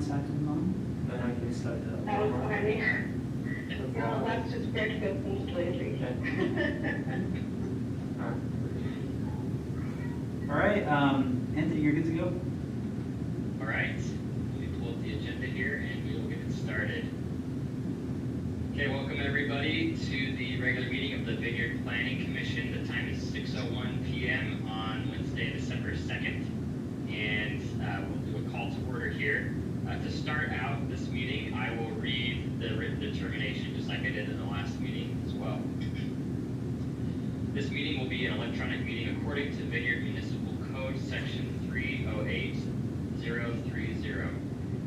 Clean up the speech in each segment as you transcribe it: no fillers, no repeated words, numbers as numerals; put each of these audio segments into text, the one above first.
second one, then I can start it. That was funny. No, that's just breakfast and lazy. All right, Anthony, you're good to go? All right, let me pull up the agenda here and we will get it started. Okay, welcome everybody to the regular meeting of the Vineyard Planning Commission. The time is 6:01 p.m. on Wednesday, December 2nd. And we'll do a call to order here. To start out this meeting, I will read the written determination just like I did in the last meeting as well. This meeting will be an electronic meeting according to Vineyard Municipal Code, Section 308030.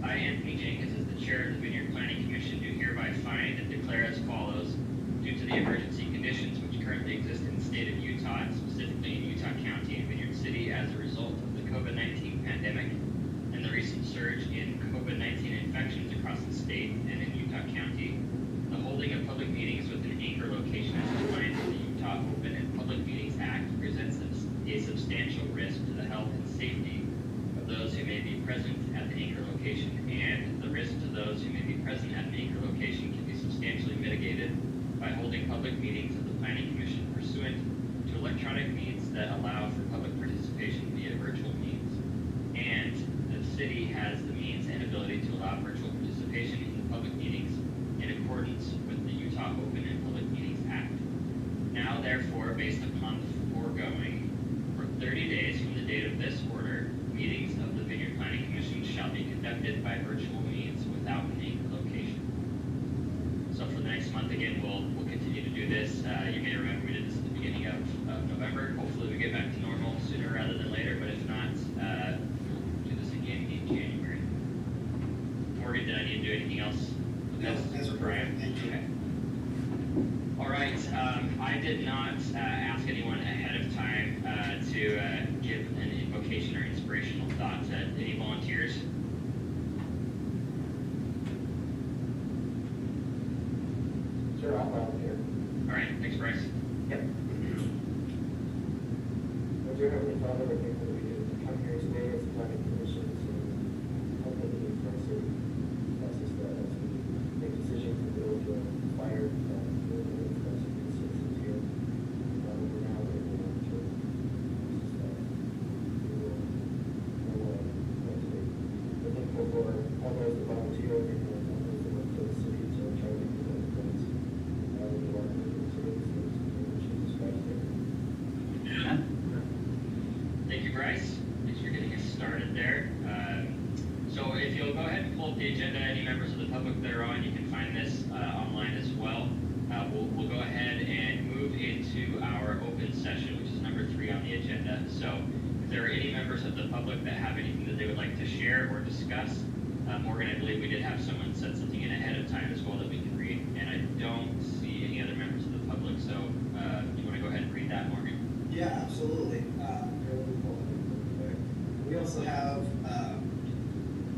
I, Anthony Jenkins, as the chair of the Vineyard Planning Commission, do hereby find and declare as follows. Due to the emergency conditions which currently exist in the state of Utah, and specifically in Utah County and Vineyard City as a result of the COVID-19 pandemic and the recent surge in COVID-19 infections across the state and in Utah County, the holding of public meetings with an anchor location as defined in the Utah Open and Public Meetings Act presents a substantial risk to the health and safety of those who may be present at the anchor location, and the risk to those who may be present at the anchor location can be substantially mitigated by holding public meetings of the Planning Commission pursuant to electronic means that allow for public participation via virtual means. And the city has the means and ability to allow virtual participation in the public meetings in accordance with the Utah Open and Public Meetings Act. Now, therefore, based upon the foregoing, for 30 days from the date of this order, meetings of the Vineyard Planning Commission shall be conducted by virtual means without an anchor location. So for the next month, again, we'll continue to do this. You may remember we did this at the beginning of November. Hopefully we get back to normal sooner rather than later, but if not, we'll do this again in January. Morgan, did I need to do anything else with this? No, that's Brian? Thank you. Okay. All right, I did not ask anyone ahead of time to give an invocation or inspirational thought. Any volunteers? Sure, I'll volunteer. All right, thanks, Bryce. Yep. Lord, dear Heavenly Father, we're thankful that we get to come here today as a planning commission to help the needs of our city. That's just that as we make decisions to build the fire and the needs of our citizens here. We're now able to just we will know what to do. We're thankful for all those that volunteer and all those that work for the city to try to do those things. We want to do things in Jesus Christ. Amen. Thank you, Bryce. Thanks for getting us started there. So if you'll go ahead and pull up the agenda, any members of the public that are on, you can find this online as well. We'll go ahead and move into our open session, which is number 3 on the agenda. So if there are any members of the public that have anything that they would like to share or discuss, Morgan, I believe we did have someone set something in ahead of time as well that we can read, and I don't see any other members of the public, so do you want to go ahead and read that, Morgan? Yeah, absolutely. We also have,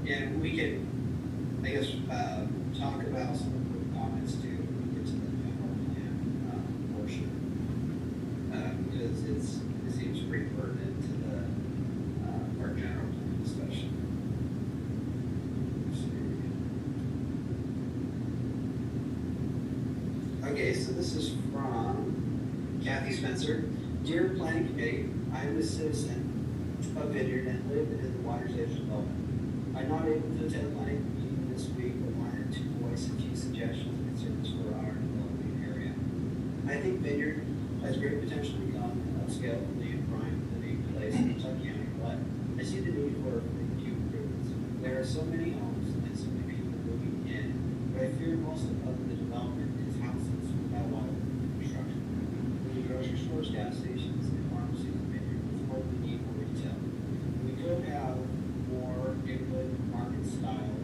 and we can, I guess, talk about some of the comments to get to the general plan portion, because it seems pretty pertinent to the our general plan discussion. Okay, so this is from Kathy Spencer. Dear Planning Committee, I am a citizen of Vineyard and live in the Water's Edge development. I'm not able to attend the planning meeting this week, but wanted to voice a few suggestions and concerns for our developing area. I think Vineyard has great potential to become an upscale, lead prime living place in Utah County, but I see the need for a few improvements. There are so many homes and so many people moving in, but I fear most of the development is houses without a lot of construction. The grocery stores, gas stations, and pharmacies in Vineyard is what we need for retail. We could have more neighborhood market style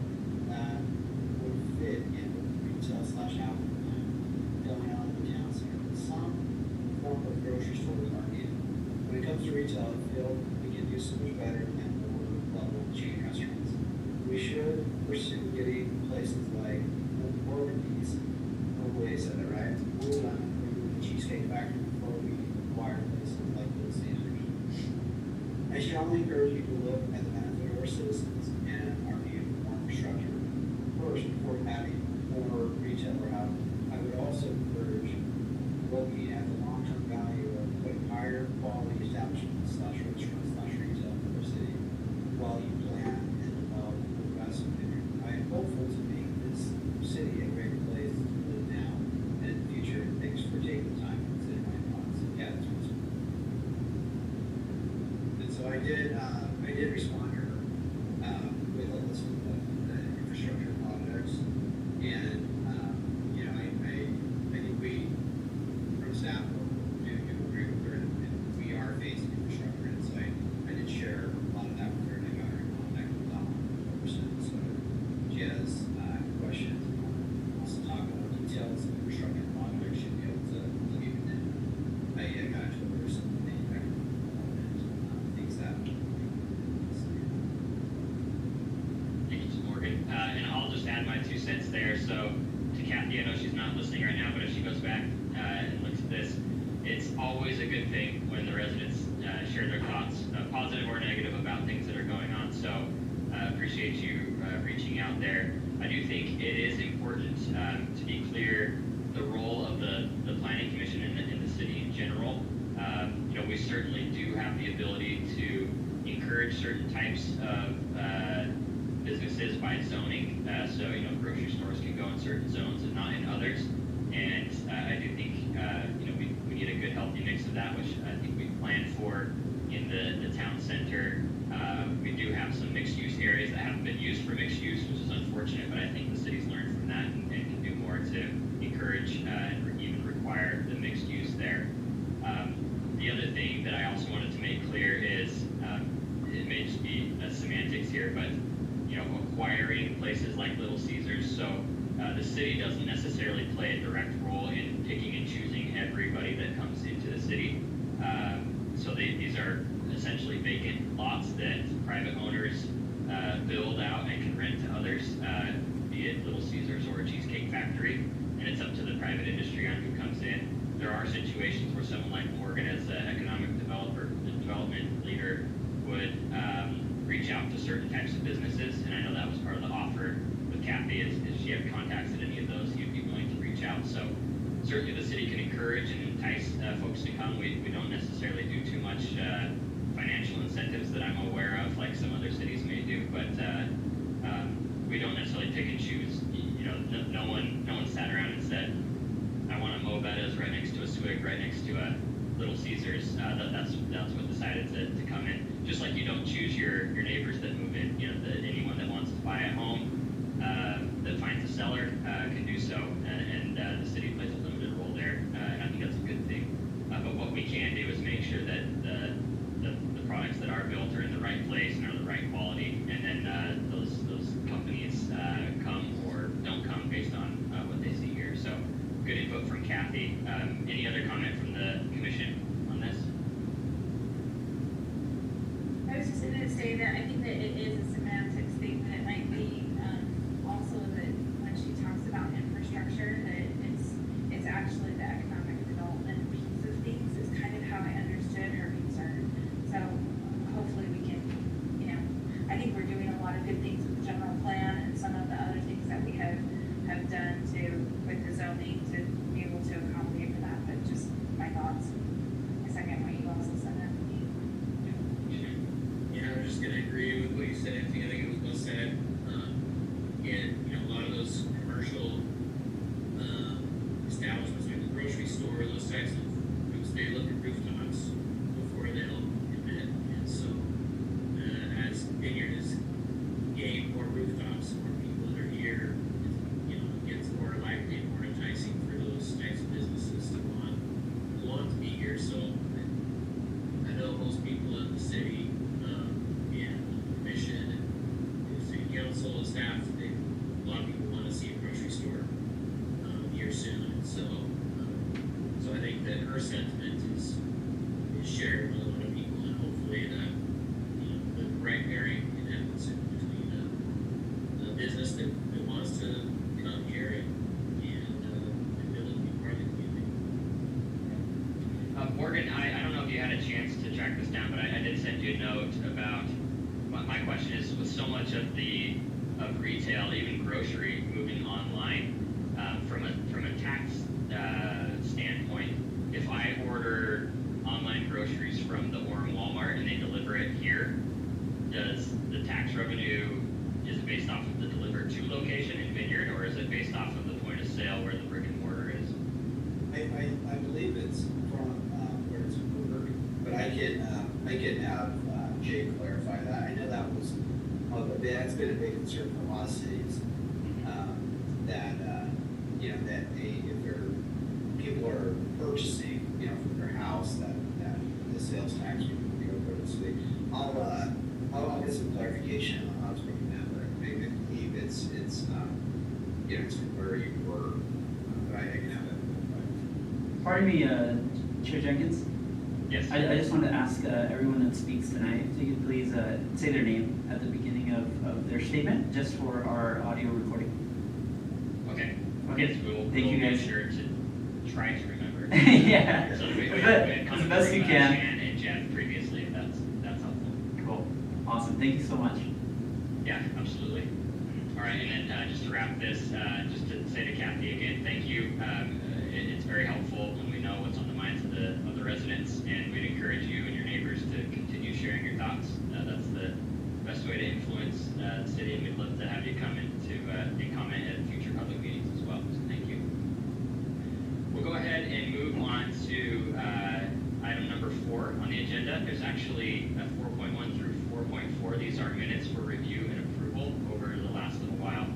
that would fit in the retail/housing plan going on in the town center. Some form of grocery stores are needed. When it comes to retail, I feel we can do so much better than lower level chain restaurants. We should pursue getting places like Orbeez, Ways at it, right? We'll the Cheesecake Factory before we acquire places like Little Caesars. I strongly encourage you to look at the benefit of our citizens and our need for more infrastructure. looking at the long-term value of putting higher quality establishments slash restaurants slash retail in the city while you plan and develop the rest of Vineyard. I am hopeful to make this city a great place to live now and in the future. Thanks for taking the time to consider my thoughts. Yeah, that's what's. And so I did respond to her with a list of the infrastructure projects, and you know, I think we from staff do agree with her, and we are facing infrastructure, and so I did share a lot of that with her, and I got her in contact with Tom person. So if she has questions or wants to talk about details of infrastructure projects, she'll be able to give me them. I got to her some of the things that. Thank you, Morgan. And I'll just add my 2 cents there. So to Kathy, I know she's not listening right now, but if she goes back and looks at this, it's always a good thing when the residents share their thoughts, positive or negative, about things that are going on. So appreciate you reaching out there. I do think it is important to be clear the role of the Planning Commission in the city in general. You know, we certainly do have the ability to encourage certain types of businesses by zoning. So, you know, grocery stores can go in certain zones and not in others. And I do think, you know, we need a good healthy mix of that, which I think we planned for in the town center. We do have some mixed use areas that haven't been used for mixed use, which is unfortunate, but I think the city's learned from that and can do more to encourage and even require the mixed use there. The other thing that I also wanted to make clear is, it may just be semantics here, but you know, acquiring places like Little Caesars. So the city doesn't necessarily play a direct role in picking and choosing everybody that comes into the city. So these are essentially vacant lots that private owners build out and can rent to others, be it Little Caesars or a Cheesecake Factory, and it's up to the private industry on who comes in. There are situations where someone like Morgan, as an economic development leader, would reach out to certain types of businesses, and I know that was part of the offer with Kathy, is she had contacts at any of those, you'd be willing to reach out. So certainly the city can encourage and entice folks to come. We don't necessarily do too much financial incentives that I'm aware of, like some other cities may do, but we don't necessarily pick and choose. You know, no one sat around and said, I want a Mobetta's right next to a Swig, right next to a Little Caesars. That's what decided to come in. Just like you don't choose your neighbors that move in. You know, anyone that wants to buy a home that finds a seller can do so, and the city plays a limited role there, and I think that's a good thing. But what we can do is make sure that the products that are built are in the right place and are the right quality, and then those companies come or don't come based on what they see here. So good input from Kathy. Any other comment from the commission on this? I was just going to say that I think that it is a semantics thing, but it might be also that when she talks about infrastructure, that it's actually the economic development piece of things is kind of how I understood her concern. So hopefully we can, you know, I think we're doing a lot of good things with the general plan and some of the other things that we have done with the zoning to be able to accommodate for that. But just my thoughts. I second what you also said, Anthony. Yeah, I'm just gonna agree with what you said, Anthony. I think it was well said. And you know, a lot of those commercial establishments, like the grocery store, those types of groups, they look at rooftops before they'll commit. And so, as Vineyard has gained more rooftops, more people that are here, you know, it gets more likely and more enticing for those types of businesses to want to be here. So I know most people in the city, and the commission and the city council and staff, a lot of people want to see a grocery store here soon. And so I think that her sentiment is shared with a lot of people, and hopefully that, you know, the right pairing can happen soon between the business that wants to come here and be able to be part of the community. Morgan, I don't know if you had a chance to track this down, but I did send you a note about my question is, with so much of retail, even grocery, moving online, from a tax standpoint, deliver it here, does the tax revenue, is it based off of the deliver to location in Vineyard, or is it based off of the point of sale where the brick and mortar is? I believe it's from, where it's over, but I can have, Jay clarify that. I know that was, that's been a big concern for a lot of cities, that, that if people are purchasing, from their house, that the sales tax would be over the city. I'll get some clarification on how it's broken down, but I believe it's from where you were, but I can have it. Pardon me, Chair Jenkins. Yes. I just wanted to ask everyone that speaks tonight if they could please say their name at the beginning of their statement, just for our audio recording. Okay. Okay. Yes, we'll Thank you, make guys. sure to try to remember. Yeah. So that we As come best through, you can. Shan and Jeff previously, if that's helpful. Cool. Awesome. Thank you so much. Yeah, absolutely. All right, and then just to wrap this, just to say to Kathy again, thank you. It's very helpful when we know what's on the minds of the residents, and we'd encourage you and your neighbors to continue sharing your thoughts. That's the best way to influence the city, and we'd love to have you come in to comment at future public meetings as well. So thank you. We'll go ahead and move on to item number 4 on the agenda. There's actually 4.1 through 4.4. These are minutes for review and approval over the last little while.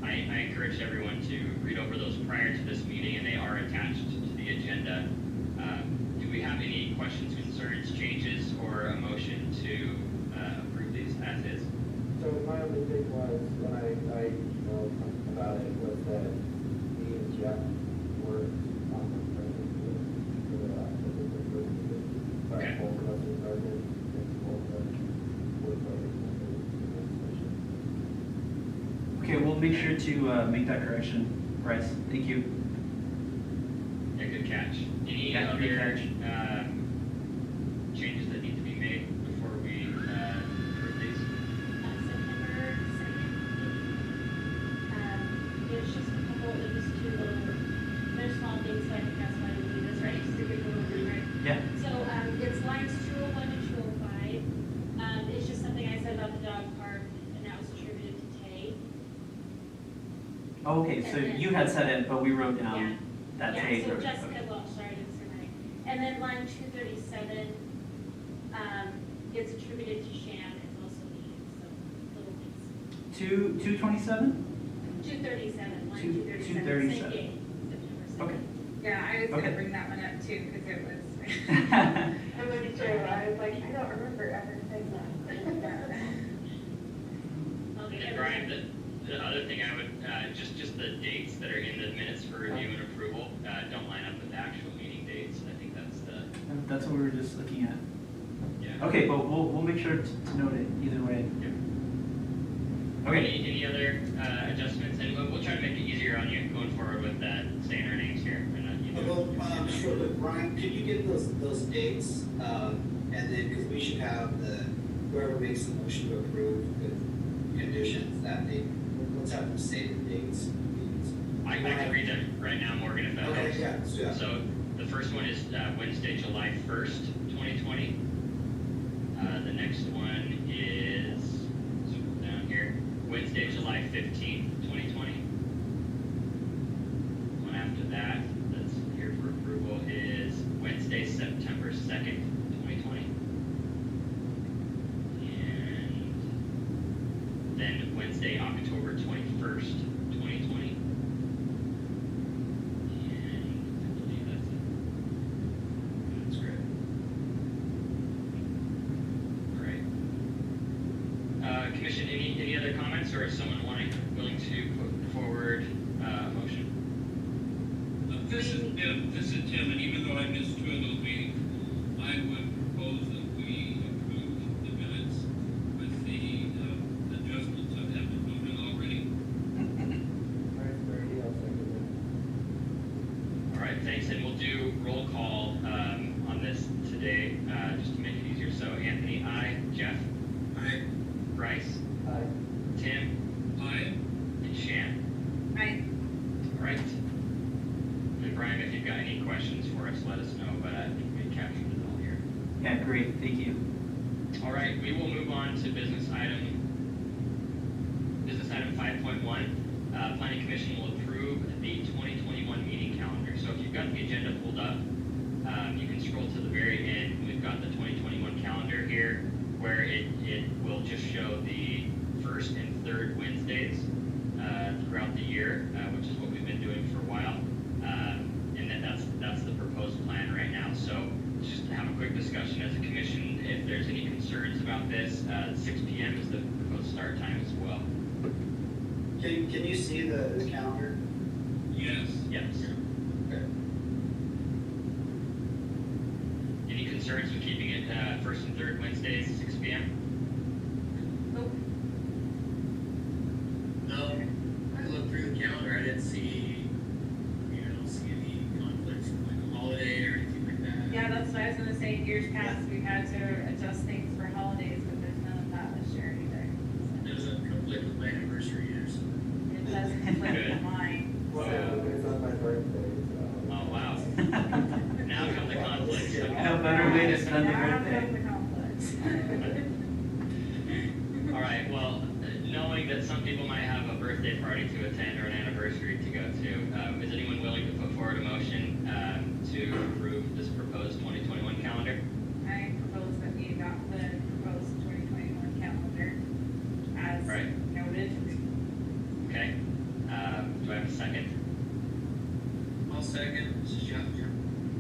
I encourage everyone to read over those prior to this meeting, and they are attached to the agenda. Do we have any questions, concerns, changes, or a motion to approve these as is? So my only thing was, when I emailed about it, was that me and Jeff were on the present Okay. both of us are present, and both of us were present in the session. Okay, we'll make sure to make that correction, Bryce. Thank you. Yeah, good catch. Any Yeah, good other catch. changes that need to be made before we approve these? September 2nd, there's just a couple, there's small things, so I think that's why we do this, right? Just to get a little bit, right? Yeah. So, it's lines 201 and 205. It's just something I said about the dog park, and that was attributed to Tay. Oh, okay, so you had said it, but we wrote Yeah. down that Yeah, page. so Okay. Jessica, well, sorry, I didn't say my name. And then line 237, it's attributed to Shan, it's also me, so little things. 227? 237, line Two- 237, 237. same day, September 2nd. Okay. Yeah, I was Okay. gonna bring that one up too, because it was, I wasn't sure, I was like, I don't remember ever saying that. Okay, And Brian, the other thing I would, just the dates that are in the minutes for review and approval, don't line up with the actual meeting dates. I think that's the, That's what we were just looking at. yeah. Okay, but we'll make sure to note it either way. Okay. Any other adjustments? And we'll try to make it easier on you going forward with saying our names here. And, Just real quick, Brian, could you get those dates, and then, because we should have whoever makes the motion to approve with conditions that let's have them say the dates. I can read them right now, Morgan, if that helps. Okay, yeah, let's do that. So the first one is Wednesday, July 1st, 2020. The next one is, scroll down here, Wednesday, July 15th, 2020. One after that, that's here for approval, is Wednesday, September 2nd, 2020. And then Wednesday, October 21st, 2020. And I believe that's it. That's great. All right. Commission, any other comments, or is someone willing to put forward a motion? This is Tim, and even though I missed 2 of those meetings, I would propose that we approve the minutes with the adjustments that have been moved in already. Brian's already, I'll second All right, thanks, and we'll do roll call on this today, just to make it easier. So Anthony, aye. Jeff? Aye. Bryce? that. Aye. Tim? Aye. And Shan? I, All right. And Brian, if you've got any questions for us, let us know, but I think we captured it all here. Yeah, great, thank you. All right, we will move on to business item 5.1. Planning Commission will approve the 2021 meeting calendar. So if you've got the agenda pulled up, you can scroll to the very end. We've got the 2021 calendar here, where it will just show the first and third Wednesdays throughout the year, which is what we've been doing for a while. And then that's the proposed plan right now. So just to have a quick discussion as a commission, if there's any concerns about this, 6 p.m. is the proposed start time as well. Can you see the calendar? Yes. Yes. Okay. Any concerns with keeping it first and third Wednesdays, 6 p.m.? Nope. No, I looked through the calendar, I didn't see, I don't see any conflicts with like a holiday or anything like that. Yeah, that's what I was gonna say. Years past, we've had to adjust things for holidays, but there's none of that this year either. It doesn't conflict with my anniversary either, so. It doesn't conflict with mine, Well, so. it's on my birthday, so. Oh, wow. Now come the conflicts. No better way to spend the Now birthday. come the conflicts. All right, well, knowing that some people might have a birthday party to attend or an anniversary to go to, is anyone willing to put forward a motion to approve this proposed 2021 calendar? I propose that we adopt the proposed 2021 calendar as Right. noted. Okay. Do I have a second? I'll second, this is Jeff.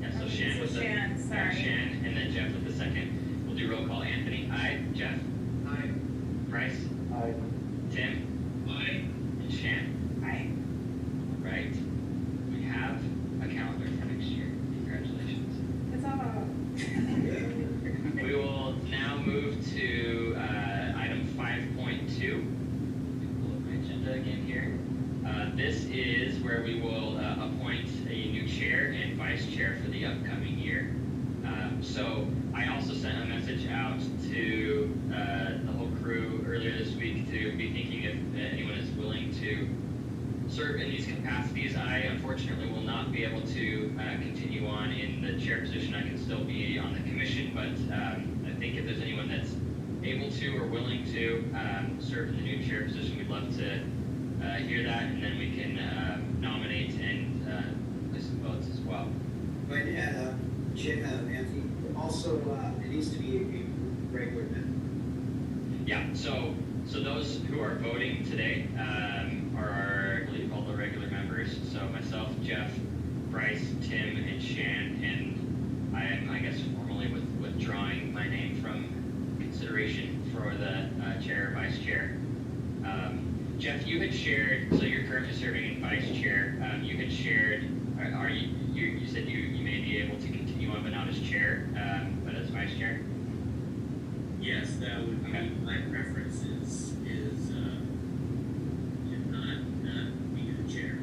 Yeah, so Shan with the. Shan, sorry. Shan, and then Jeff with the second. We'll do roll call. Anthony, aye. Jeff? Aye. Bryce? Aye. Tim? Aye. And Shan. Aye. Right. We have a calendar for next year. Congratulations. It's all. We will now move to item 5.2. Pull up my agenda again here. This is where we will appoint a new chair and vice chair for the upcoming year. So I also sent a message out to the whole crew earlier this week to be thinking if anyone is willing to serve in these capacities. I unfortunately will not be able to continue on in the chair position. I can still be on the commission, but I think if there's anyone that's able to or willing to serve in the new chair position, we'd love to hear that, and then we can nominate and place some votes as well. But, Anthony, also, it needs to be a regular member. Yeah, so those who are voting today are, I believe, all the regular members. So myself, Jeff, Bryce, Tim, and Shan, and I am, I guess, formally withdrawing my name from consideration for the chair, vice chair. Jeff, you had shared, so you're currently serving in vice chair. You had shared, you said you may be able to continue on, but not as chair, but as vice chair? Yes, that would be, Okay. my preference is not be the chair.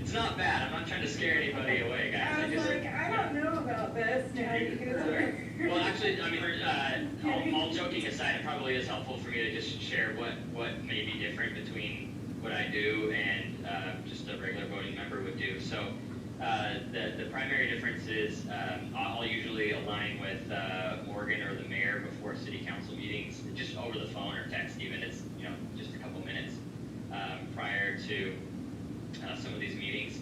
It's not bad. I'm not trying to scare anybody away, guys. I was like, I don't know about this. Now you can. Well, actually, I mean, all joking aside, it probably is helpful for me to just share what may be different between what I do and just a regular voting member would do. So the primary difference is I'll usually align with Morgan or the mayor before city council meetings, just over the phone or text even. It's, just a couple minutes prior to some of these meetings.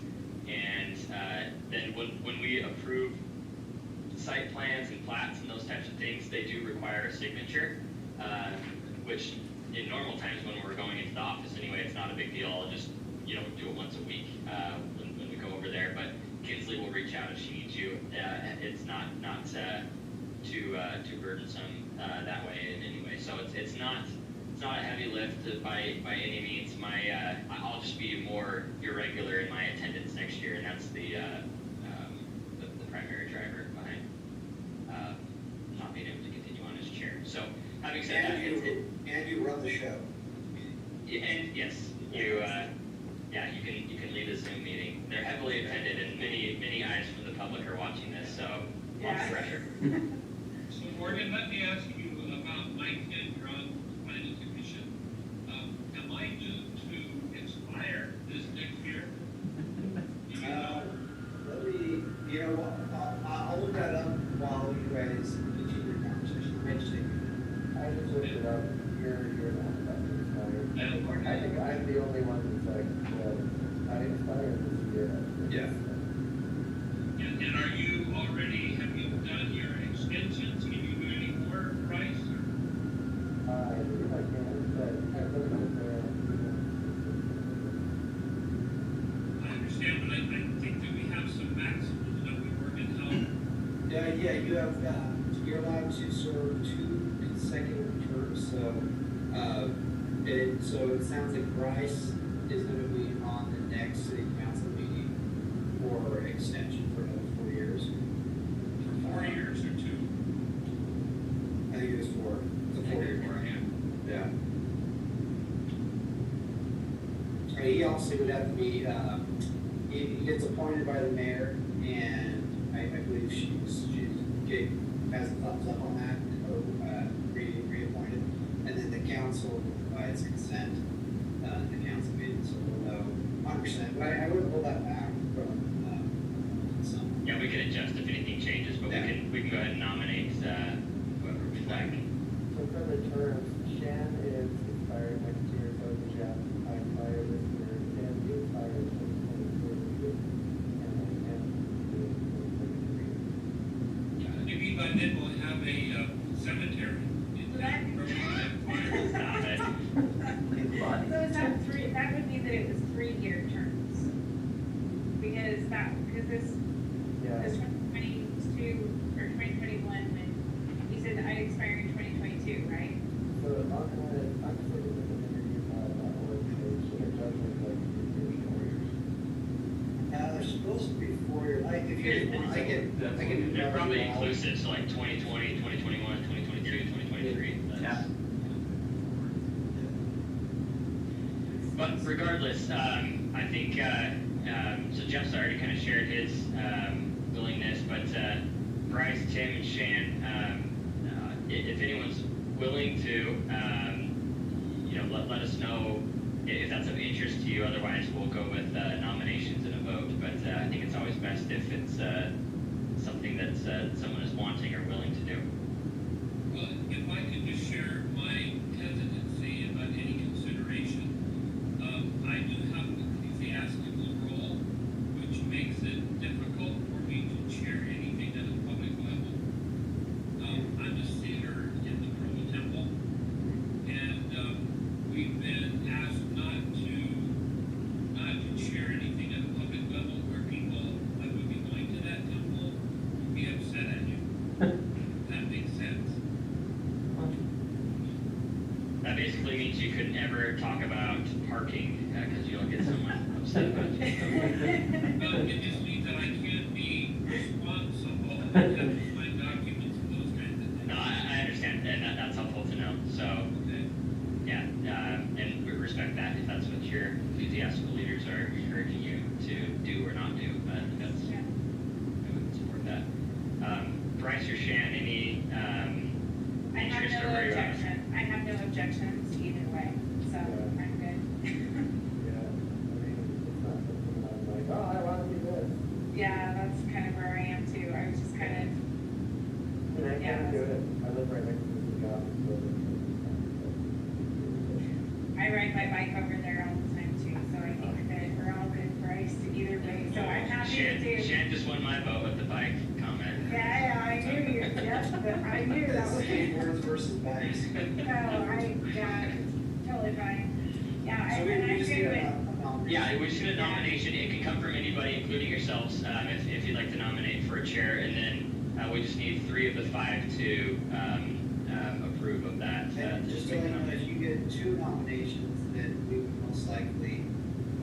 And then when we approve site plans and plats and those types of things, they do require a signature, which in normal times when we're going into the office anyway, it's not a big deal. I'll just, do it once a week when we go over there. But Kinsley will reach out if she needs you. It's not too burdensome that way in any way. So it's not a heavy lift by any means. I'll just be more irregular in my attendance next year, and that's the primary driver behind not being able to continue on as chair. So having said that, And you run the show. and yes, you can lead a Zoom meeting. They're heavily attended, and many eyes from the public are watching this, so lots of pressure. So Morgan, let me ask you about my tenure on the planning commission. Am I due to expire this next year? Let me, I'll look that up. guys continue the conversation. I just think. I just looked it up, you're not about to expire. I think I'm the only one that's like, well, I expired this year. Yeah. And are you already, have you done your extensions? Can you do any more, Bryce? I believe I can, but I looked at there. I understand, but I think that we have some maximums that we work in health. Yeah, you have, you're allowed to serve 2 consecutive terms, so it sounds like Bryce is gonna be on the next city council meeting for extension for another 4 years. For 4 years or 2? I think it was 4. It's a 4-year term. Yeah. He also would have to be, he gets appointed by the mayor, and I believe Jake has a thumbs up on that, or reappointed. And then the council provides consent, the council meeting, so we'll know 100%. But I wouldn't hold that back from some. Yeah, we can adjust if anything changes, but Yeah. we can go ahead and nominate whoever we'd like. So for the terms, Shan is expired next year, so is Jeff. I expired this year, and you expired in 2022, and I am in 2023. Yeah, maybe by then we'll have a cemetery. Stop it. So is that three, that would mean that it was 3-year terms? Because this Yeah. was 2022 or 2021 when you said that I expired in 2022, right? So I'm just looking at the interview org page, so their judgment like 3 years. They're supposed to be 4 years. If you want, I can. They're probably inclusive, so like 2020, 2021, 2022, 2023. Yeah. But regardless, I think, so Jeff's already kind of shared his willingness, but Bryce, Tim, and Shan, if anyone's willing to, let us know if that's of interest to you. Otherwise, we'll go with nominations and a vote. But I think it's always best if it's something that someone is wanting or willing to do. Well, if I could just share my hesitancy about any consideration, I do have an ecclesiastical role, which makes it difficult for me to chair anything at a public level. I'm a seer in the Provo Temple, and we've been asked not to chair anything at a public level where people that would be going to that temple would be upset at you. That makes sense. That basically means you could never talk about parking because you'll get someone upset about you. Well, it just means that I can't be responsible for my documents and those kinds of things. No, I understand, and that's helpful to know. So, Okay. yeah, and we respect that if that's what your ecclesiastical leaders are encouraging you to do or not do. That's Yeah. I would support that. Bryce or Shan, any I have interest or no where you're at? objection. I have no objections either way, so I'm good. Yeah, I mean, it's not something that I'm like, oh, I want to do this. Yeah, that's kind of where I am too. I was just kind of, And I Yeah. can do it, I live right next to the office building. I ride my bike over there all the time too, so I think that we're all good Bryce either way, so I'm happy to do. Shan just won my vote with the bike comment. Yeah, I knew you, yes, but I knew that was. Skateboards versus bikes. Yeah, totally fine. Yeah, So we and I just agree get with. a nomination. Yeah, we just get a nomination. It can come from anybody, including yourselves, if you'd like to nominate for a chair. And then we just need 3 of the 5 to approve of that. And just to let you know, if you get 2 nominations, then we would most likely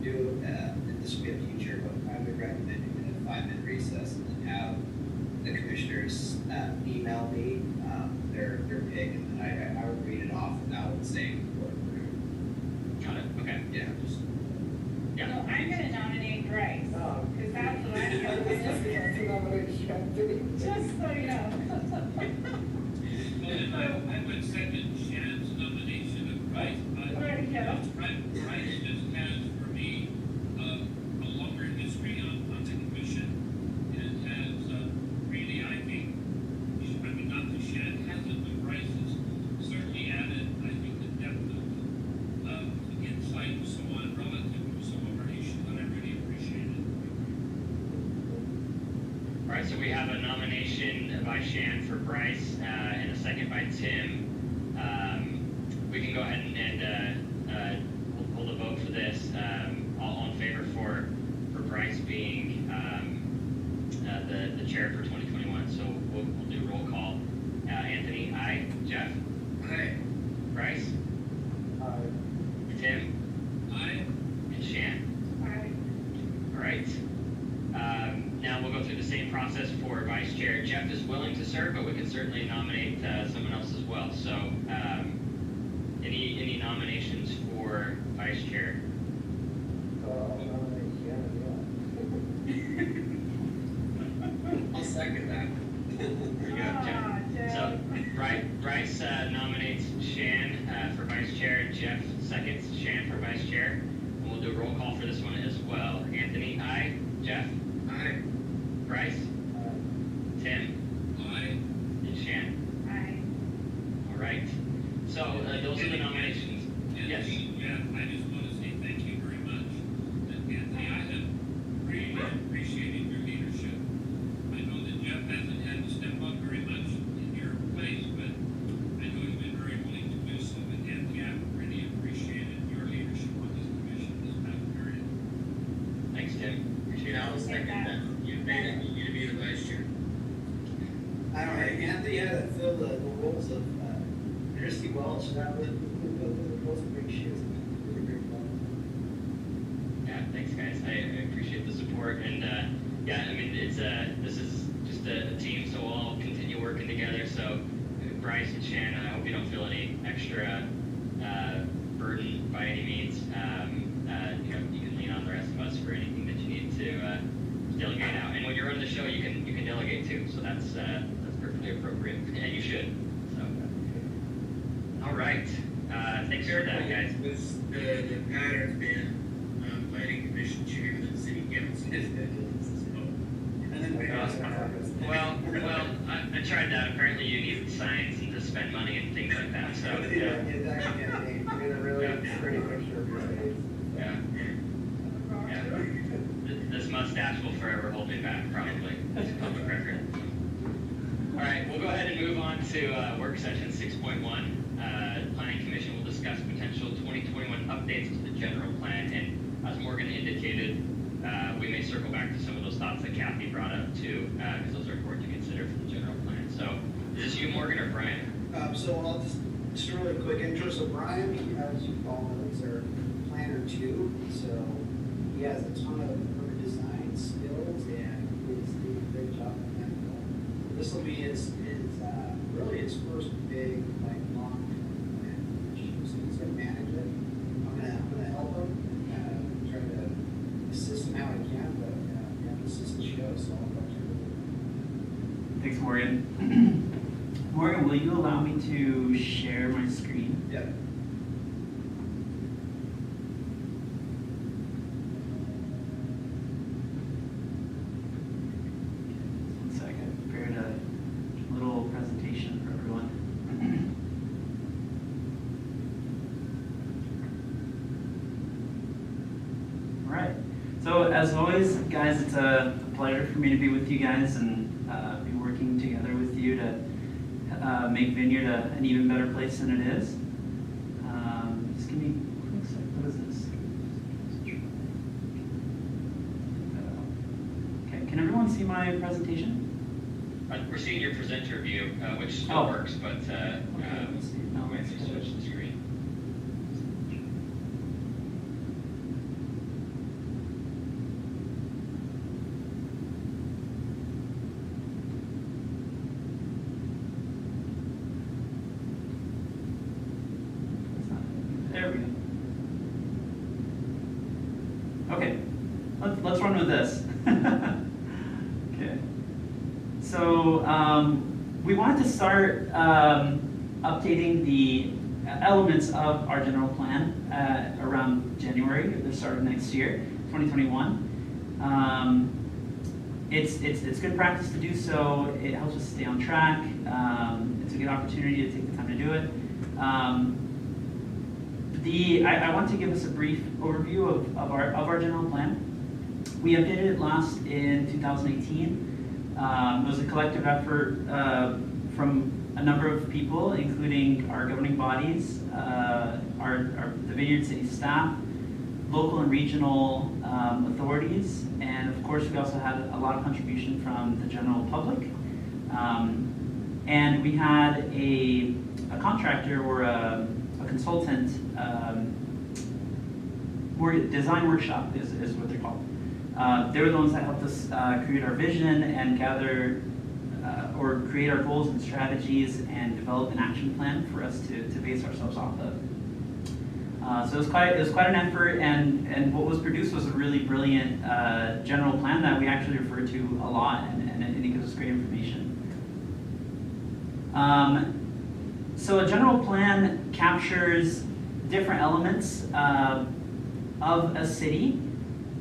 do, and this would be a future, but I would recommend doing a 5-minute recess and then have the commissioners email me their pick, and then I would read it off without saying what we're doing. Got it. Okay. Yeah, just. Yeah. No, I'm gonna nominate Bryce, Oh. because that's what I'm gonna do. Just so you know. Well, then I would second Shannon's nomination of Bryce. There you go. Bryce just has, for me, a longer history on the commission, and has really, I think, not All right, so we have a nomination by Shan for Bryce and a second by Tim. We can go ahead and hold a vote for this. All in favor for Bryce being the chair for 2021. So we'll do roll call. Anthony, aye. Jeff? Aye. Bryce? Tim? I, And Shan? I, All right. Now we'll go through the same process for vice chair. Jeff is willing to serve, but we can certainly nominate someone else as well. So any nominations for vice chair? I'll nominate Shannon, I'll second that. There you go, Jeff. So Bryce nominates Shan for vice chair. Jeff seconds Shan for vice chair. And we'll do a roll call for this one as well. Anthony, aye. Jeff? Aye. Bryce? yeah. Tim? I, And Shan? I, All right. So those are the nominations. Yes. Anthony, Jeff, I just want to say thank you very much. Anthony, I have really appreciated your leadership. I know that Jeff hasn't had to step up very much in your place, but I know you've been very willing to do so. But Anthony, I've really appreciated your leadership on this commission this past period. Thanks, Tim. Appreciate I'll it. second that. You made it, you to be the vice chair. I don't know, Anthony had to fill the roles of Christy Welch, that was those big shoes. Really great fun. Yeah, thanks, guys. I appreciate the support. And yeah, I mean, this is just a team, so we'll all continue working together. So Bryce and Shan, I hope you don't feel any extra burden by any means. You can lean on the rest of us for anything that you need to delegate out. And when you're running the show, you can delegate too. So that's perfectly appropriate, and you should. So, all right. Thanks for that, guys. With the pattern being planning commission chair and city council. And then we Well, I tried that. Apparently, you need signs and to spend money and things like that. So yeah, it's actually getting a really pretty picture of your face. yeah. This mustache will forever hold me back, probably. That's a public record. All right, we'll go ahead and move on to work session 6.1. Planning Commission will discuss potential 2021 updates to the general plan, and as Morgan indicated, we may circle back to some of those thoughts that Kathy brought up too, because those are important to consider for the general plan. So, is this you, Morgan, or Brian? So I'll just a really quick intro. So Brian, as you all know, is our planner too. So he has a ton of urban design skills and he's doing a great job on that. This will be his really his first big long plan. So he's gonna manage it. I'm gonna help him and try to assist him how I can, but yeah, this is the show, so I'll let you. Thanks, Morgan. Morgan, will you allow me to share my screen? Yeah. One second. I prepared a little presentation for everyone. All right. So as always, guys, it's a pleasure for me to be with you guys and be working together with you to make Vineyard an even better place than it is. Just give me a quick sec. What is this? Okay, can everyone see my presentation? We're seeing your presenter view, which still works, but let's see. No, we have to switch the screen. There we go. Okay, let's run with this. Okay. So we wanted to start updating the elements of our general plan around January, or the start of next year, 2021. It's good practice to do so. It helps us stay on track. It's a good opportunity to take the time to do it. I want to give us a brief overview of our general plan. We updated it last in 2018. It was a collective effort from a number of people, including our governing bodies, the Vineyard City staff, local and regional authorities, and of course we also had a lot of contribution from the general public. And we had a contractor or a consultant, design workshop is what they're called. They were the ones that helped us create our vision and gather or create our goals and strategies and develop an action plan for us to base ourselves off of. So it was quite an effort, and what was produced was a really brilliant general plan that we actually refer to a lot, and it gives us great information. So a general plan captures different elements of a city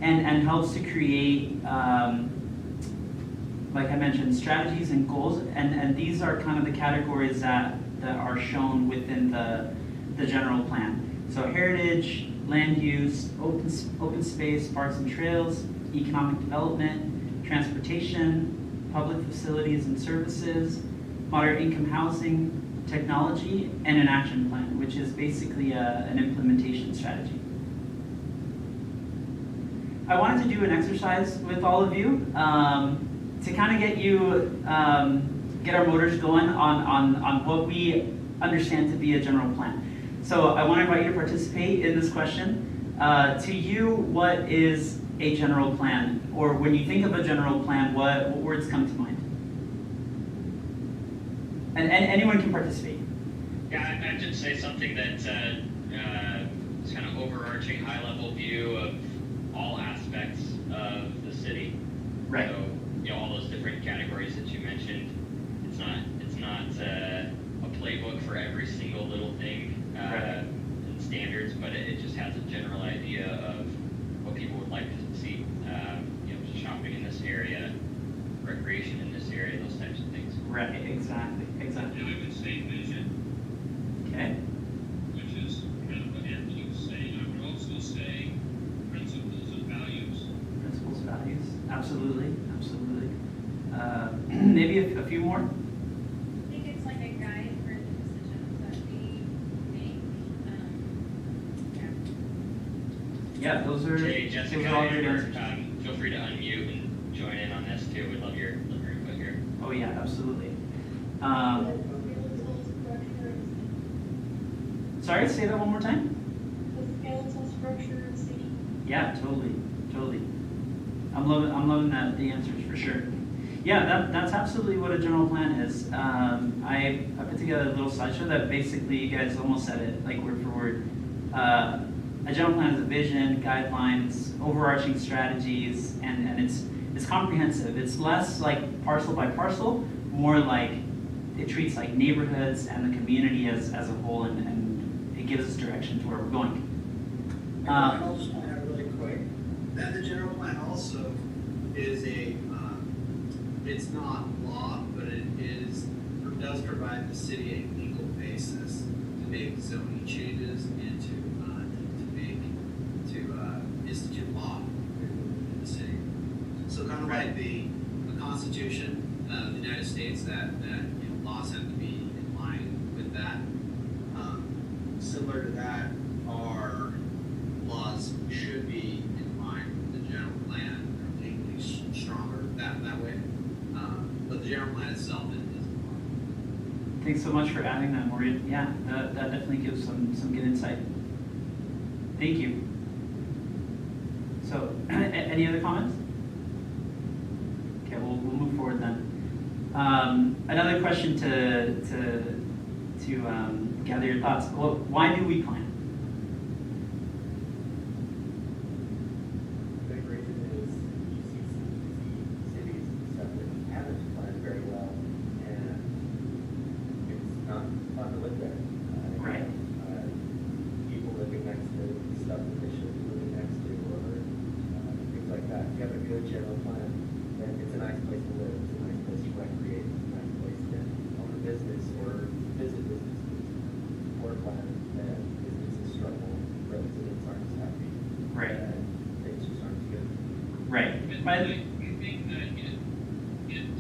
and helps to create, like I mentioned, strategies and goals, and these are kind of the categories that are shown within the general plan. So heritage, land use, open space, parks and trails, economic development, transportation, public facilities and services, moderate income housing, technology, and an action plan, which is basically an implementation strategy. I wanted to do an exercise with all of you to kind of get our motors going on what we understand to be a general plan. So I want to invite you to participate in this question. To you, what is a general plan? Or when you think of a general plan, what words come to mind? And anyone can participate. Yeah, I'd just say something that's is kind of overarching, high-level view of all aspects of the city. Right. So, all those different categories that you mentioned. It's not a playbook for every single little thing and standards, but it just has a general idea of what people would like to see. Shopping in this area, recreation in this area, those types of things. Right. Exactly. And I would say vision, Okay. which is kind of what Anthony was saying. I would also say principles and values. Principles, values. Absolutely. Maybe a few more. I think it's like a guide for the decisions that we make. Yeah, those are Hey, Jessica, those are all great Amber, answers. feel free to unmute and join in on this too. We'd love your input here. Oh yeah, absolutely. Sorry, say that one more time. The skeletal structure of the city. Yeah, totally. I'm loving the answers for sure. Yeah, that's absolutely what a general plan is. I put together a little slideshow that basically you guys almost said it like word for word. A general plan is a vision, guidelines, overarching strategies, and it's comprehensive. It's less like parcel by parcel, more like it treats like neighborhoods and the community as a whole, and it gives us direction to where we're going. I'll just point out really quick that the general plan also is it's not law, but it does provide the city a legal basis to make zoning changes and to institute law in the city. So kind of like the Constitution of the United States, that laws have to be in line with that. Similar to that, our laws should be in line with the general plan, legally stronger that way. But the general plan itself isn't. Thanks so much for adding that, Maureen. Yeah, that definitely gives some good insight. Thank you. So, any other comments? Okay, we'll move forward then. Another question to gather your thoughts. Well, why do we plan? The big reason is you see cities and stuff that haven't planned very well, and it's not fun to live there. Right. People living next to stuff that they shouldn't be living next to, or things like that. If you have a good general plan, then it's a nice place to live, it's a nice place to recreate, it's a nice place to own a business or visit businesses. Or plan that businesses struggle, residents aren't as happy. Right. And things just aren't as good. Right. And Right. I think that it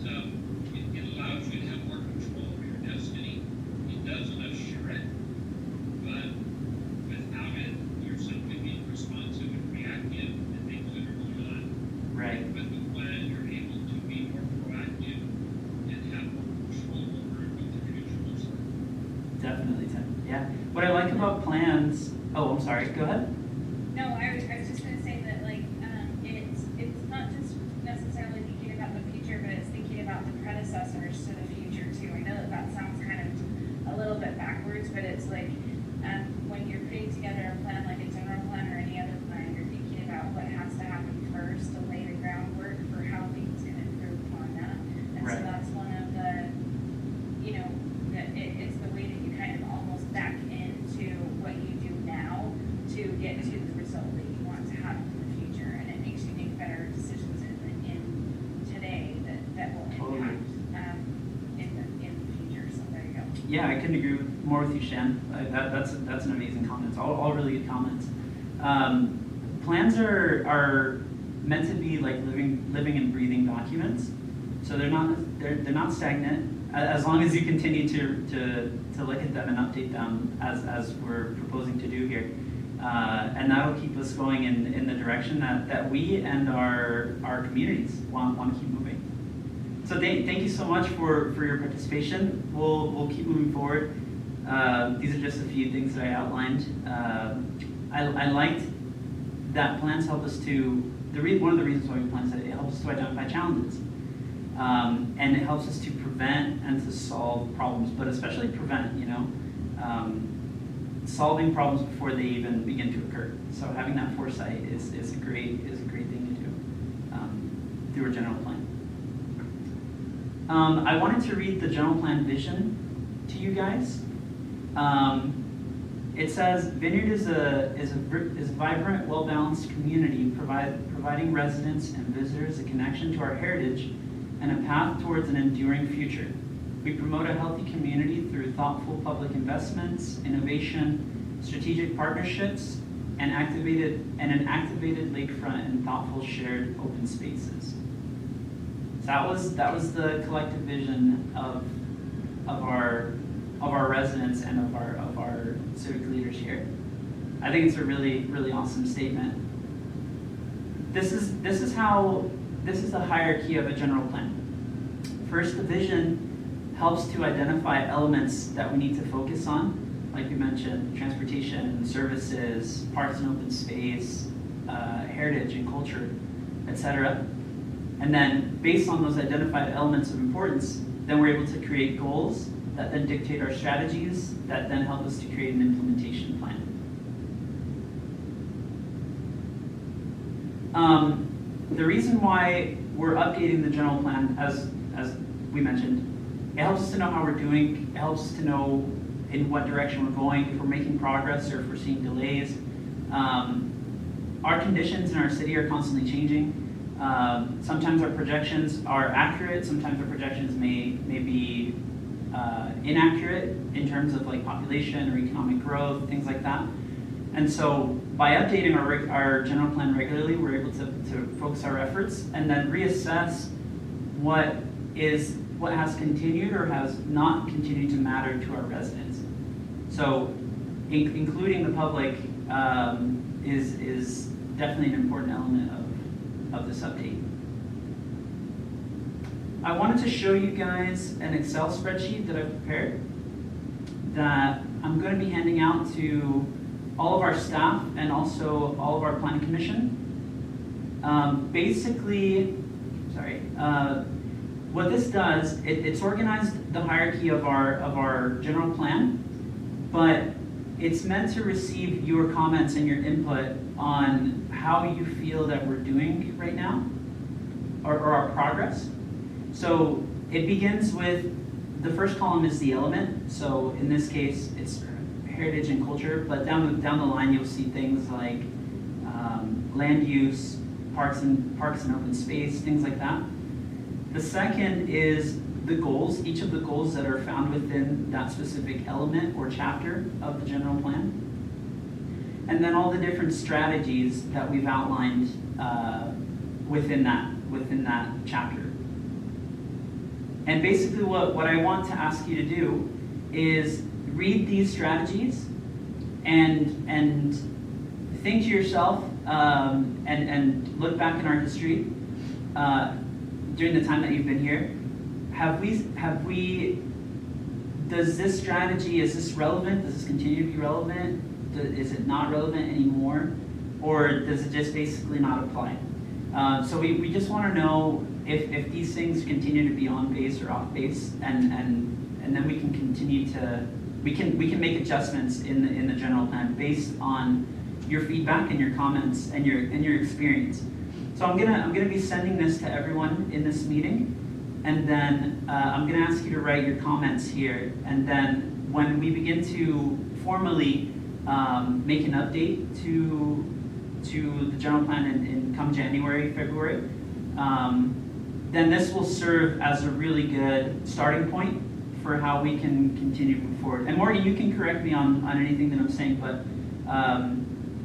what I like about plans, oh, I'm sorry, go ahead. No, I was just gonna say that, like, it's not just necessarily thinking about the future, but it's thinking about the predecessors to the future too. I know that sounds kind of a little bit backwards, but it's like, when you're putting together a plan, like a general plan or any other plan, you're thinking about what has to happen first to lay the groundwork for how things can improve upon that. And so Right. that's one of the, it's the way that you kind of almost back into what you do now to get to the result that you want to have in the future, and it makes you make better decisions in today that will Totally. impact in the future. So there you go. Yeah, I couldn't agree more with you, Shan. That's an amazing comment. All really good comments. Plans are meant to be like living and breathing documents, so they're not stagnant. As long as you continue to look at them and update them as we're proposing to do here, and that'll keep us going in the direction that we and our communities want to keep moving. So thank you so much for your participation. We'll keep moving forward. These are just a few things that I outlined. I liked that plans help us to, one of the reasons why we plan is that it helps us to identify challenges. And it helps us to prevent and to solve problems, but especially prevent, solving problems before they even begin to occur. So having that foresight is a great thing to do through a general plan. I wanted to read the general plan vision to you guys. It says, Vineyard is a vibrant, well-balanced community providing residents and visitors a connection to our heritage and a path towards an enduring future. We promote a healthy community through thoughtful public investments, innovation, strategic partnerships, and an activated lakefront and thoughtful shared open spaces. So that was the collective vision of our residents and of our civic leaders here. I think it's a really, really awesome statement. This is the hierarchy of a general plan. First, the vision helps to identify elements that we need to focus on, like we mentioned, transportation, services, parks and open space, heritage and culture, etc. And then, based on those identified elements of importance, then we're able to create goals that then dictate our strategies, that then help us to create an implementation plan. The reason why we're updating the general plan, as we mentioned, it helps us to know how we're doing, it helps us to know in what direction we're going, if we're making progress or if we're seeing delays. Our conditions in our city are constantly changing. Sometimes our projections are accurate, sometimes our projections may be inaccurate in terms of like population or economic growth, things like that. And so by updating our general plan regularly, we're able to focus our efforts and then reassess what has continued or has not continued to matter to our residents. So including the public is definitely an important element of this update. I wanted to show you guys an Excel spreadsheet that I've prepared that I'm going to be handing out to all of our staff and also all of our planning commission. What this does, it's organized the hierarchy of our general plan, but it's meant to receive your comments and your input on how you feel that we're doing right now, or our progress. So it begins with, the first column is the element. So in this case, it's heritage and culture, but down the line you'll see things like land use, parks and open space, things like that. The second is the goals, each of the goals that are found within that specific element or chapter of the general plan. And then all the different strategies that we've outlined within that chapter. And basically what I want to ask you to do is read these strategies and think to yourself and look back in our history during the time that you've been here. Have we does this strategy, is this relevant? Does this continue to be relevant? Is it not relevant anymore? Or does it just basically not apply? So we just want to know if these things continue to be on base or off base, and then we can continue to, we can make adjustments in the general plan based on your feedback and your comments and your experience. So I'm gonna be sending this to everyone in this meeting, and then I'm gonna ask you to write your comments here, and then when we begin to formally make an update to the general plan in come January, February, then this will serve as a really good starting point for how we can continue to move forward. And Morgan, you can correct me on anything that I'm saying, but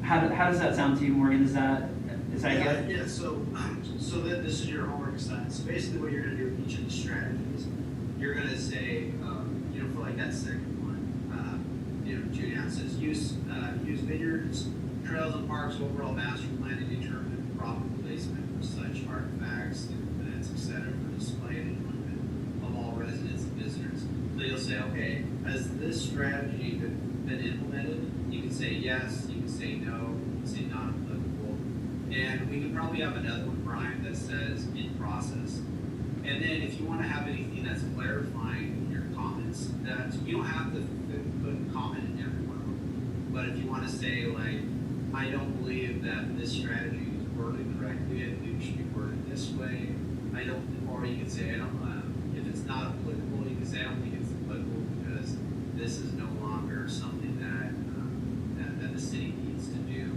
how does that sound to you, Morgan? Is that good? Yeah, so that this is your homework assignment. So basically what you're gonna do with each of the strategies, you're gonna say, for like that second one, 2 down says use vineyards, trails and parks overall master plan to determine proper placement for such artifacts, implements, etc. for display and enjoyment of all residents and visitors. So you'll say, okay, has this strategy been implemented? You can say yes, you can say no, you can say not applicable. And we can probably have another one, Brian, that says in process. And then if you want to have anything that's clarifying your comments, that you don't have to put a comment in every one of them. But if you want to say, like, I don't believe that this strategy is worded correctly, I think it should be worded this way. Or you can say, I don't, if it's not applicable, you can say, I don't think it's applicable because this is no longer something that the city needs to do.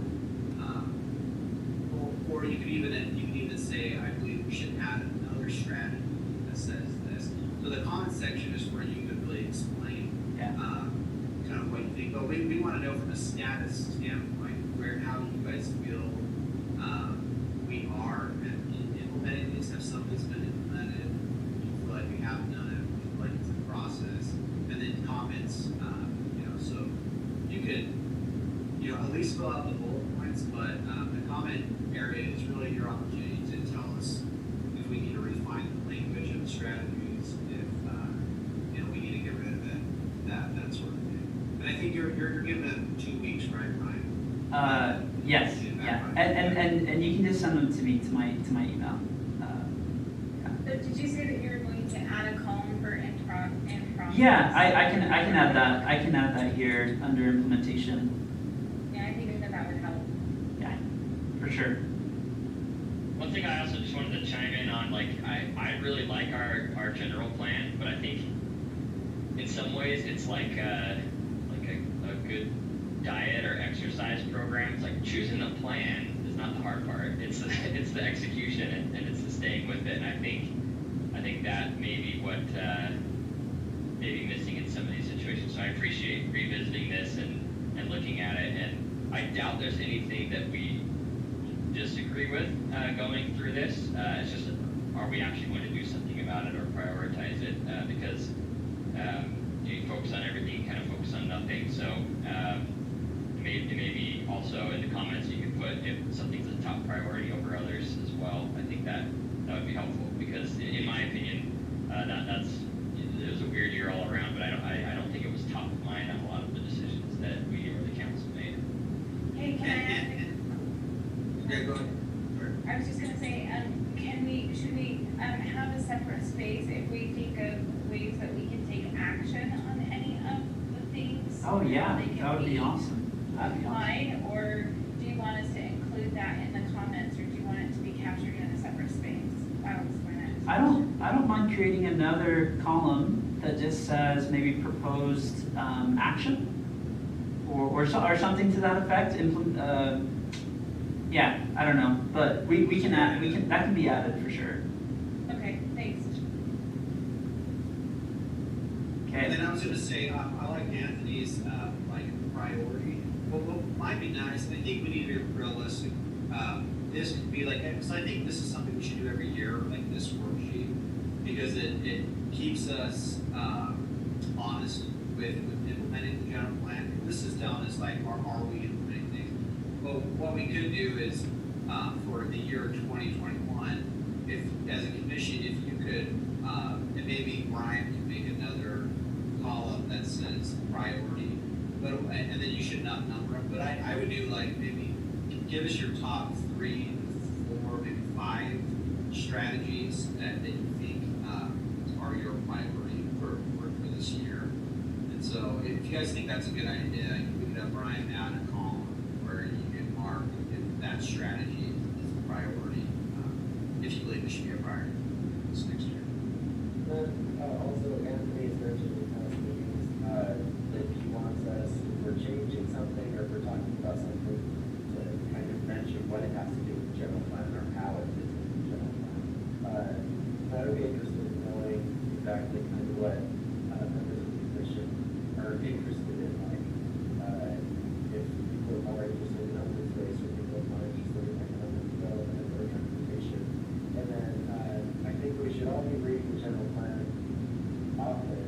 Or you could even say, I believe we should add another strategy that says this. So the comment section is where you could really explain kind of what you think. But we want to know from a status standpoint how you guys feel we are implementing these. Have something's been implemented, you feel like we have done it, you feel like it's in process, and then comments. So you could at least fill out the bullet points, but the comment area is really your opportunity to tell us if we need to refine the language of the strategies, if we need to get rid of it, that sort of thing. And I think you're giving them 2 weeks, right, Brian? Yes, yeah, and you can just send them to me to my email. So did you say that you were going to add a column for in process? Yeah, I can add that. I can add that here under implementation. Yeah, I think that would help. Yeah, for sure. One thing I also just wanted to chime in on, like, I really like our general plan, but I think in some ways it's like a good diet or exercise program. It's like choosing a plan is not the hard part. It's the execution and it's the staying with it. And I think that may be what maybe missing in some of these situations. So I appreciate revisiting this and looking at it. And I doubt there's anything that we disagree with going through this. It's just, are we actually going to do something about it or prioritize it? Because you focus on everything, kind of focus on nothing. So maybe also in the comments you can put if something's a top priority over others as well. I think that would be helpful because in my opinion, it was a weird year all around, but I don't think it was top of mind on a lot of the decisions that we or the council made. Hey, can I ask? Yeah, go ahead. I was just gonna say, should we have a separate space if we think of ways that we can take action on any of the things? Oh yeah, They can that would be awesome. That'd be awesome. Online, or do you want us to include that in the comments, or do you want it to be captured in a separate space? That was my next. I don't mind creating another column that just says maybe proposed action or something to that effect. Yeah, I don't know, but we can add that can be added for sure. Okay, thanks. Okay. And then I was going to say, I like Anthony's priority. What might be nice, and I think we need to be realistic. This could be like, because I think this is something we should do every year, like this worksheet, because it keeps us honest with implementing the general plan. This is telling us like, are we implementing things? Well, what we could do is for the year 2021, if as a commission, if you could, and maybe Brian could make another column says priority, but, and then you should not number them, but I would do like maybe, give us your top 3, 4, maybe 5 strategies that you think are your priority for this year. And so if you guys think that's a good idea, you can put it up or I add a column where you can mark if that strategy is a priority, if you believe it should be a priority this next year. Then, also, Anthony has mentioned in past meetings, that he wants us, if we're changing something or if we're talking about something, to kind of mention what it has to do with the general plan or how it fits into the general plan. I would be interested in knowing exactly kind of what members of the commission are interested in, like, if people are more interested in open space or people are more interested in economic development or transportation. And then I think we should all be reading the general plan often.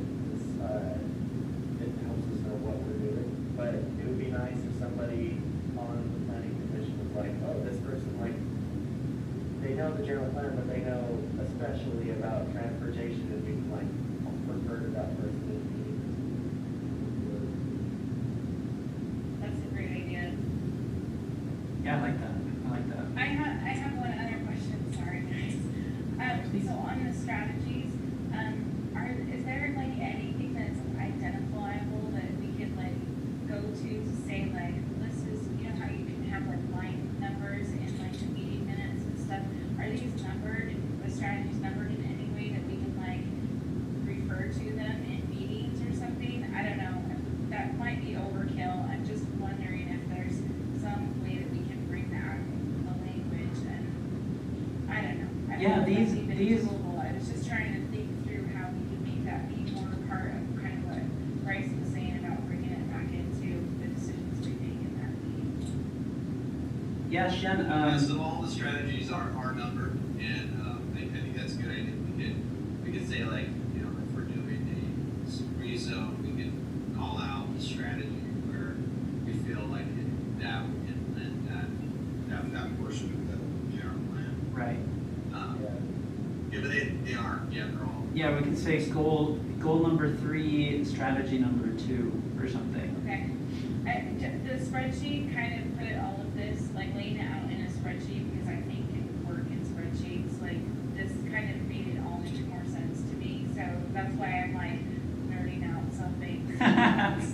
It helps us know what we're doing. But it would be nice if somebody on the planning commission was like, oh, this person, like, they know the general plan, but they know especially about transportation, and we can, like, refer to that person in the meeting. That's a great idea. Yeah, I like that. I like that. I have one other question, sorry guys. So on the strategies, is there like anything that's identifiable that we could like go to say like, this is, you know how you can have like line numbers in like the meeting minutes and stuff? Are these numbered, the strategies numbered in any way that we can like refer to them in meetings or something? I don't know, that might be overkill. I'm just wondering if there's some way that we can bring that the language and, I don't know. I don't Yeah, know if that's these- even doable. I was just trying to think through how we can make that be more part of kind of what Bryce was saying about bringing it back into the decisions we make in that meeting. Yeah, Shen, So all the strategies are numbered, and I think that's a good idea. We could say like, you know, if we're doing a rezone, we could call out the strategy where we feel like that would implement that portion of the general plan. right. Yeah, but they are, yeah, they're all. Yeah, we could say goal number 3, strategy number 2, or something. Okay. The spreadsheet kind of put all of this, like laying it out in a spreadsheet, because I think it would work in spreadsheets. Like this kind of made it all make more sense to me. So that's why I'm like nerding out something.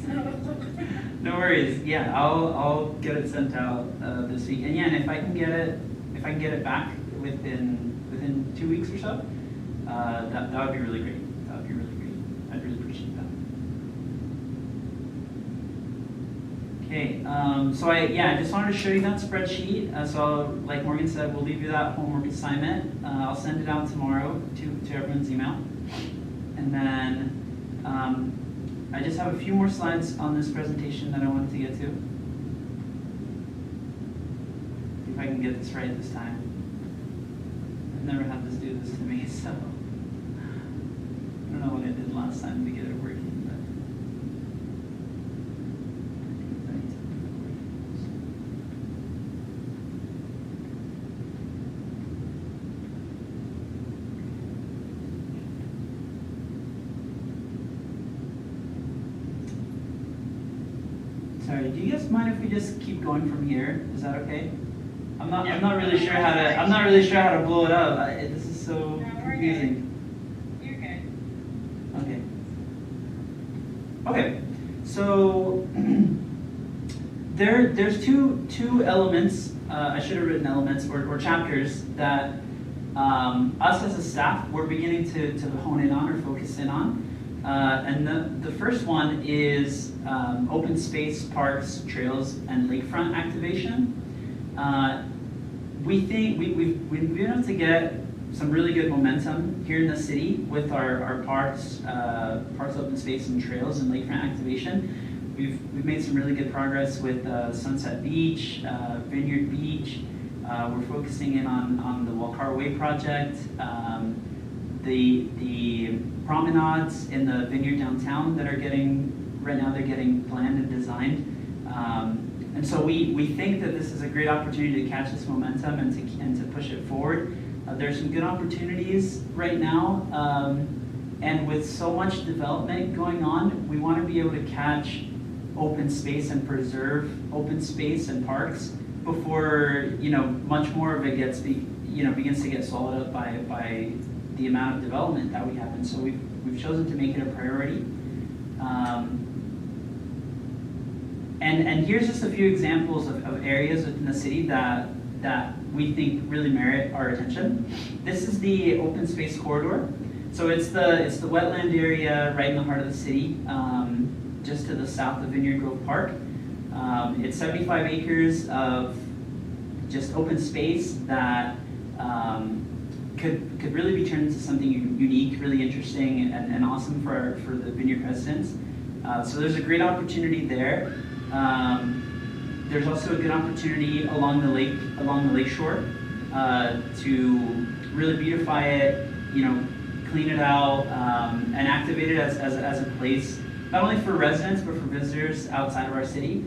So. No worries. Yeah, I'll get it sent out this week. And yeah, and if I can get it back within 2 weeks or so, that would be really great. That would be really great. I'd really appreciate that. Okay, so I just wanted to show you that spreadsheet. So like Morgan said, we'll leave you that homework assignment. I'll send it out tomorrow to everyone's email. And then I just have a few more slides on this presentation that I wanted to get to. See if I can get this right this time. I've never had this do this to me, so I don't know what I did last time to get it working, but sorry, do you guys mind if we just keep going from here? Is that okay? I'm not really sure how to blow it up. This is so No, we're confusing. You're good. Okay. So there's two elements. I should have written elements or chapters that us as a staff we're beginning to hone in on or focus in on. And the first one is open space, parks, trails, and lakefront activation. We think we've been able to get some really good momentum here in the city with our parks, open space, and trails and lakefront activation. We've made some really good progress with Sunset Beach, Vineyard Beach. We're focusing in on the Walcar Way project, the promenades in the Vineyard downtown that are right now they're getting planned and designed. And so we think that this is a great opportunity to catch this momentum and to push it forward. There's some good opportunities right now And with so much development going on, we want to be able to catch open space and preserve open space and parks before, much more of it begins to get swallowed up by the amount of development that we have. And so we've chosen to make it a priority. And here's just a few examples of areas within the city that we think really merit our attention. This is the open space corridor. So it's the wetland area right in the heart of the city, just to the south of Vineyard Grove Park. It's 75 acres of just open space that could really be turned into something unique, really interesting, and awesome for the Vineyard residents. So there's a great opportunity there. There's also a good opportunity along the lake shore to really beautify it, clean it out, and activate it as a place not only for residents but for visitors outside of our city.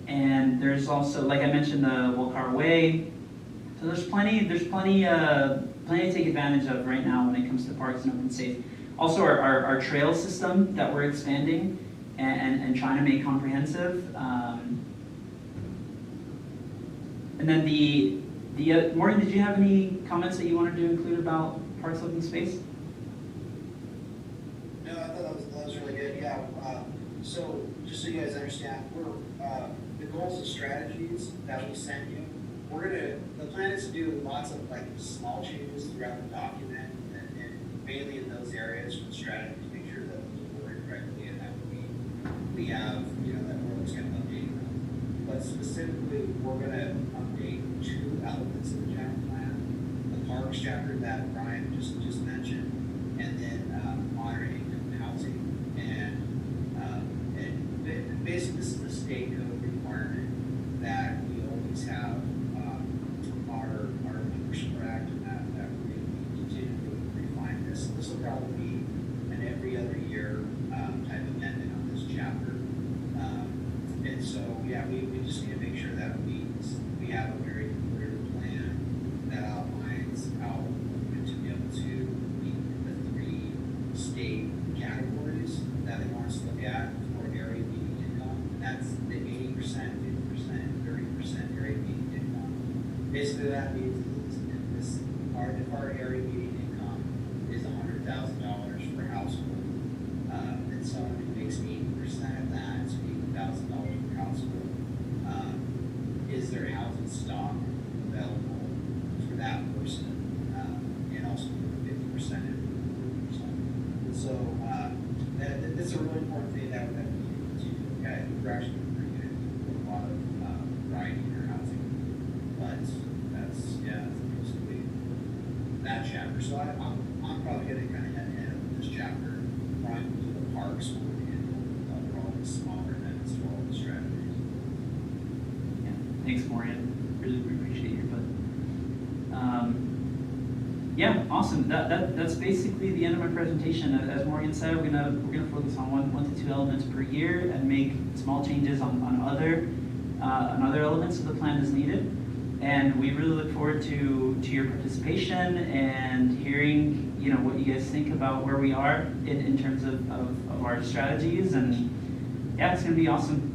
And there's also, like I mentioned, the Wolcar Way. So there's plenty to take advantage of right now when it comes to parks and open space. Also, our trail system that we're expanding and trying to make comprehensive. And then Morgan, did you have any comments that you wanted to include about parks open space? No, I thought that was really good. Yeah. So just so you guys understand, the goals and strategies that we sent you. The plan is to do lots of small changes throughout the document, and mainly in those areas for the strategy to make sure that we work correctly and that we have that we're always going to update them. But specifically, we're going to update two elements of the general plan: the parks chapter that Brian just mentioned, and then modern income housing. And basically, this is the state code requirement that we always have our membership act, and that we continue to refine this. This will probably be an every other year type amendment on this chapter. And so, yeah, we just need to make sure that we have a very clear plan that outlines how we're going to be able to meet the three state categories that they want us to look at for area median income. That's the 80%, 50%, and 30% area median income. Basically, that means if our area median income is $100,000 per household, then someone who makes 80% of that, so $80,000 per household, is there housing stock available for that person, and also for 50% and 40%. And so that's a really important thing that we need to look at. We're actually bringing in a lot of variety in our housing, but that's basically that chapter. So I'm probably going to kind of head ahead of this chapter. Brian will do the parks one, and we're all the smaller events for all the strategies. Yeah, thanks, Morgan. Really appreciate your input. Yeah, awesome. That's basically the end of my presentation. As Morgan said, we're gonna focus on one to two elements per year and make small changes on other elements of the plan as needed. And we really look forward to your participation and hearing what you guys think about where we are in terms of our strategies. And yeah, it's gonna be awesome.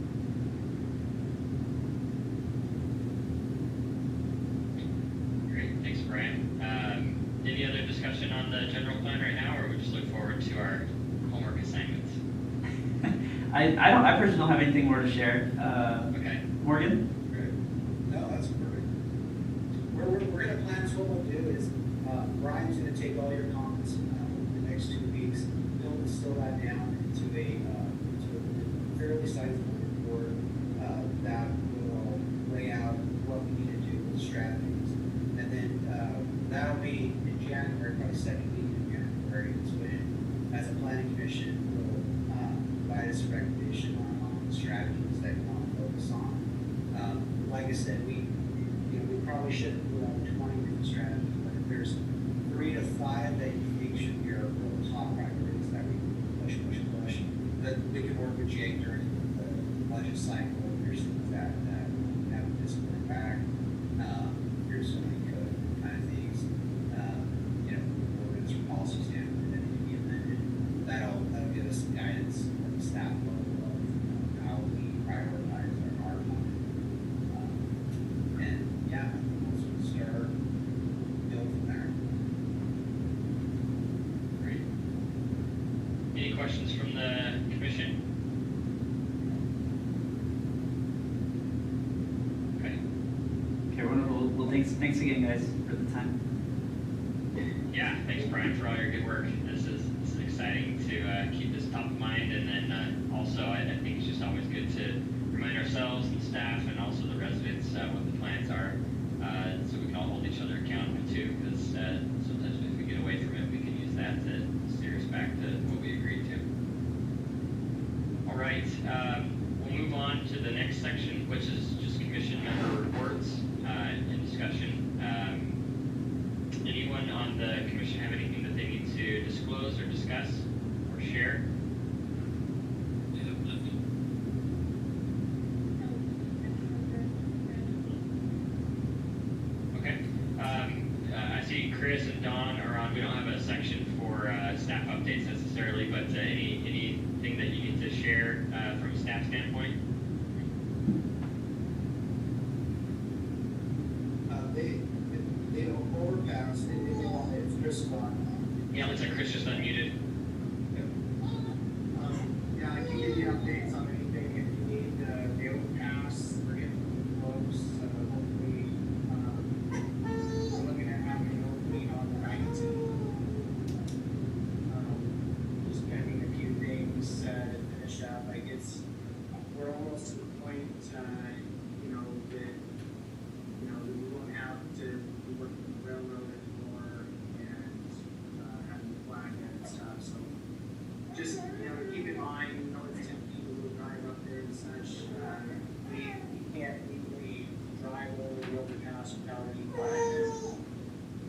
Great, thanks, Brian. Any other discussion on the general plan right now, or we just look forward to our homework assignments? I personally don't have anything more to share. Okay. Morgan? No, that's perfect. We're going to plan, so what we'll do is Brian's going to take all your comments over the next 2 weeks. He'll distill that down into a fairly sizable report that will lay out what we need to do with strategies. And then that'll be in January, probably second week in January, is when, as a planning commission, we'll provide us a recommendation on the strategies that we want to focus on. Like I said, we probably shouldn't put out 20 different strategies, but if there's 3 to 5 that you think should be our real top priorities that we push, that we can work with Jake during the budget cycle. There's things that we have a fiscal impact. Here's some of the code kind of things. Ordinance or policy us some guidance at the staff level of how we prioritize our time. And yeah, we'll sort of start build from there. Great. Any questions from the commission? Okay, well, thanks again, guys, for the time. Yeah, thanks Brian for all your good work. This is exciting to keep this top of mind, and then also I think it's just always good to remind ourselves and staff and also the residents what the plans are, so we can all hold each other accountable too, because sometimes if we get away from it, we can use that to steer us back to what we agreed to. All right, we'll move on to the next section, which is just commission member reports and discussion. Anyone on the commission have anything that they need to disclose or discuss or share? They have nothing. Okay. I see Chris and Don are on. We don't have a section for staff updates necessarily, but anything that you need to share from a staff standpoint? They don't overpass, it's Chris on. Yeah, looks like Chris just unmuted. Yeah, I can give you updates on anything if you need, the overpass, we're getting close, hopefully, we're looking at having an opening on the 19th. Just pending a few things, to finish up, I guess, we're almost to the point, that we won't have to be working with the railroad anymore and, having to flag that and stuff, so just, keep in mind, it's 10 people who drive up there and such, we can't legally drive over the overpass without any flags.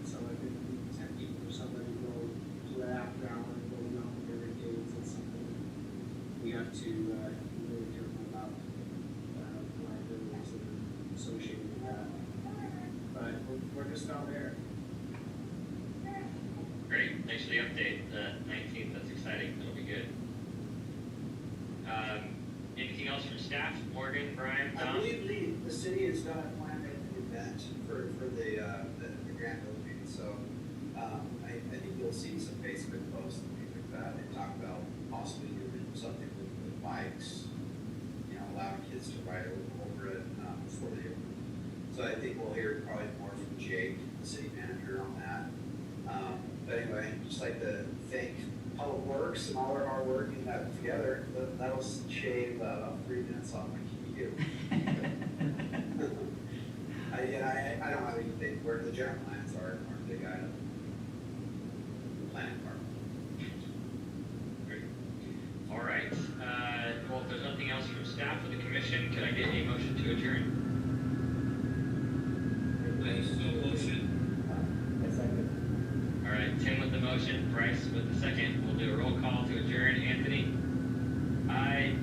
So if it needs 10 people or somebody to go to it after hour and go around the barricades, it's something we have to, be really careful about, the liabilities that are associated with that. But we're just out there. Great, thanks for the update. The 19th, that's exciting. That'll be good. Anything else from staff? Morgan, Brian, I Don? believe the city has got a planned event for the grand opening, so, I think you'll see some Facebook posts and things like that. They talk about possibly doing something with bikes, allowing kids to ride over it, before they open. So I think we'll hear probably more from Jake, the city manager, on that. But anyway, just like to thank Public Works and all their hard work in that together. That'll shave about 3 minutes off my commute. I don't have anything where the general plans are a big item. The planning department. Great. All right. Well, if there's nothing else from staff or the commission, could I get a motion to adjourn? I so motion. I second. All right, Tim with the motion, Bryce with the second. We'll do a roll call to adjourn. Anthony? Aye.